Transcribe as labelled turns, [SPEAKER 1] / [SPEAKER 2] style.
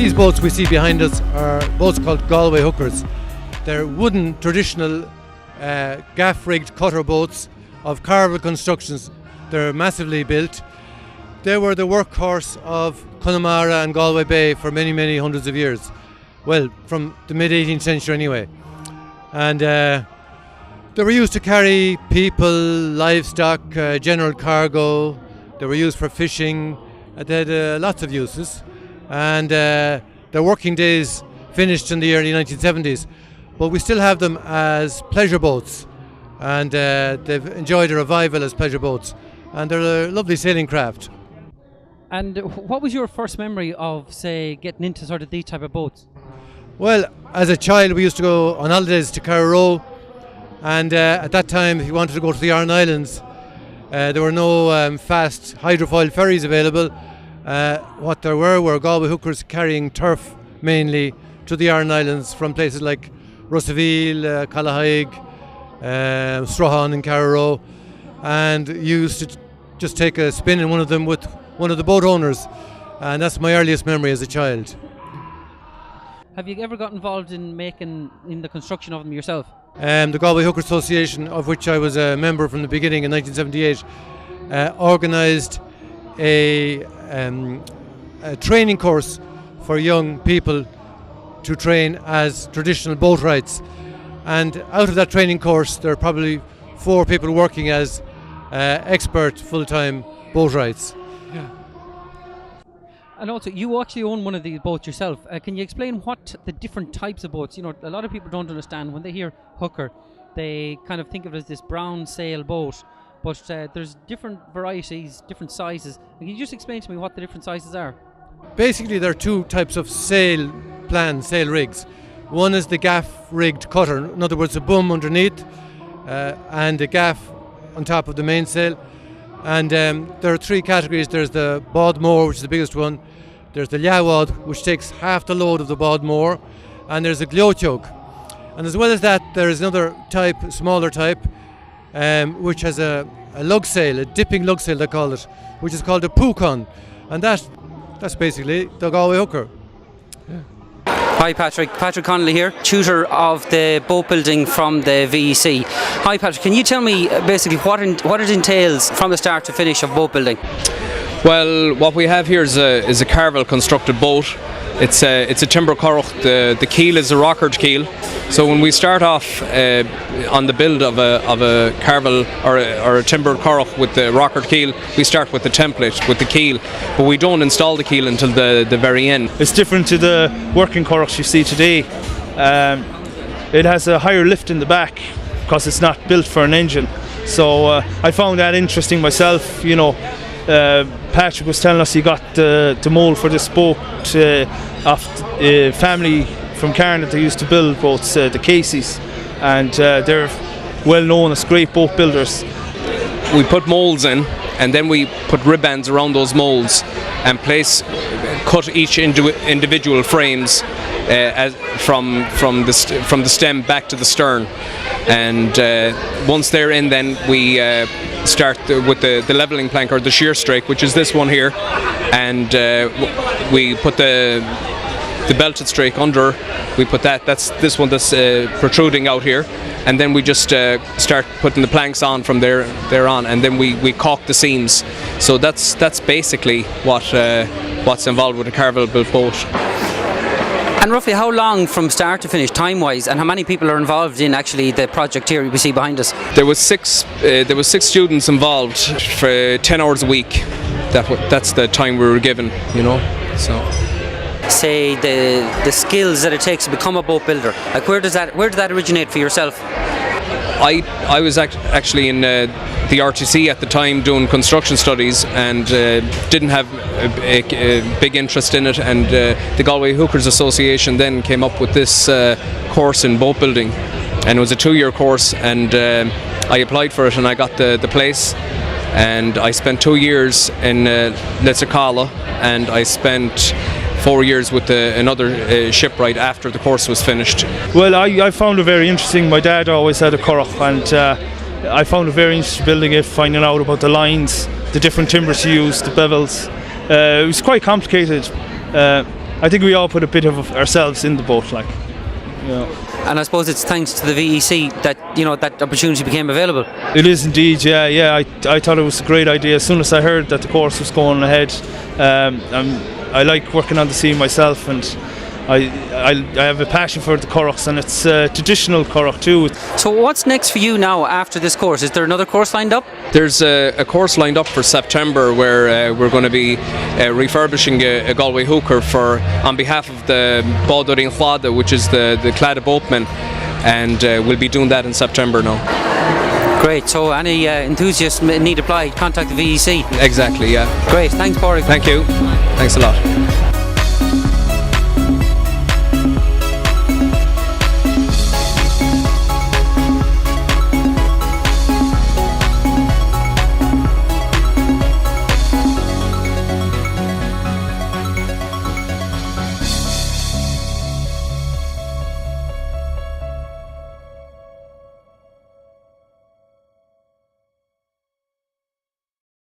[SPEAKER 1] These boats we see behind us are boats called Galway hookers. They're wooden, traditional gaff-rigged cutter boats of Carvel Constructions. They're massively built. They were the workhorse of Connemara and Galway Bay for many, many hundreds of years. Well, from the mid-18th century anyway. And they were used to carry people, livestock, general cargo. They were used for fishing. They had lots of uses. And their working days finished in the early 1970s. But we still have them as pleasure boats. And they've enjoyed a revival as pleasure boats. And they're a lovely sailing craft.
[SPEAKER 2] And what was your first memory of, say, getting into sort of these type of boats?
[SPEAKER 1] Well, as a child, we used to go on holidays to Carrow, and at that time, if you wanted to go to the Aran Islands, there were no fast hydrofoil ferries available. What there were Galway hookers carrying turf mainly to the Aran Islands from places like Russaville, Calahaig, Strahan and Carrow, and used to just take a spin in one of them with one of the boat owners, and that's my earliest memory as a child.
[SPEAKER 2] Have you ever got involved in the construction of them yourself?
[SPEAKER 1] The Galway Hooker Association, of which I was a member from the beginning in 1978, organised a training course for young people to train as traditional boat rights. And out of that training course, there are probably 4 people working as expert full-time boat rights.
[SPEAKER 2] Yeah. And also, you actually own one of these boats yourself. Can you explain what the different types of boats? You know, a lot of people don't understand when they hear hooker, they kind of think of it as this brown sail boat. But there's different varieties, different sizes. Can you just explain to me what the different sizes are?
[SPEAKER 1] Basically, there are 2 types of sail rigs. One is the gaff-rigged cutter, in other words, a boom underneath and a gaff on top of the mainsail. And there are 3 categories. There's the Bodmore, which is the biggest one. There's the Liawad, which takes half the load of the Bodmore. And there's a Gliotiog. And as well as that, there's another type, smaller type, which has a lug sail, a dipping lug sail they call it, which is called a Pukon. And that's basically the Galway hooker.
[SPEAKER 2] Hi Patrick, Patrick Connolly here, tutor of the boat building from the VEC. Hi Patrick, can you tell me basically what it entails from the start to finish of boat building?
[SPEAKER 3] Well, what we have here is a Carvel constructed boat. It's a timber curragh. The keel is a rockered keel. So when we start off on the build of a Carvel or a timber curragh with the rockered keel, we start with the template with the keel, but we don't install the keel until the very end.
[SPEAKER 4] It's different to the working curraghs you see today. It has a higher lift in the back because it's not built for an engine. So I found that interesting myself. You know, Patrick was telling us he got the mould for this boat off a family from Cairn that they used to build boats, the Caseys, and they're well known as great boat builders.
[SPEAKER 3] We put moulds in, and then we put ribbands around those moulds and cut each individual frames from the stem back to the stern. And once they're in, then we start with the levelling plank or the shear strake, which is this one here, and we put the belted strake under. We put that's this one that's protruding out here, and then we just start putting the planks on from there on, and then we caulk the seams. So that's basically what's involved with a Carvel built boat.
[SPEAKER 2] And roughly how long from start to finish, time-wise, and how many people are involved in actually the project here we see behind us?
[SPEAKER 3] There was six students involved for 10 hours a week. That's the time we were given, you know. So.
[SPEAKER 2] Say the skills that it takes to become a boat builder. Like where did that originate for yourself?
[SPEAKER 3] I was actually in the RTC at the time doing construction studies, and didn't have a big interest in it, and the Galway Hookers Association then came up with this course in boat building, and it was a 2-year course, and I applied for it and I got the place, and I spent 2 years in Litsakala, and I spent 4 years with another shipwright after the course was finished.
[SPEAKER 4] Well, I found it very interesting. My dad always had a curragh, and I found it very interesting building it, finding out about the lines, the different timbers you use, the bevels. It was quite complicated. I think we all put a bit of ourselves in the boat, like, you know.
[SPEAKER 2] And I suppose it's thanks to the VEC that that opportunity became available.
[SPEAKER 4] It is indeed, yeah. I thought it was a great idea as soon as I heard that the course was going ahead. I like working on the sea myself, and I have a passion for the curraghs, and it's traditional curragh too.
[SPEAKER 2] So what's next for you now after this course? Is there another course lined up?
[SPEAKER 3] There's a course lined up for September where we're going to be refurbishing a Galway hooker on behalf of the Bádaín Chláda, which is the Clada boatmen, and we'll be doing that in September now.
[SPEAKER 2] Great, so any enthusiasts need apply, contact the VEC.
[SPEAKER 3] Exactly, yeah.
[SPEAKER 2] Great, thanks Pádraig.
[SPEAKER 3] Thank you. Thanks a lot.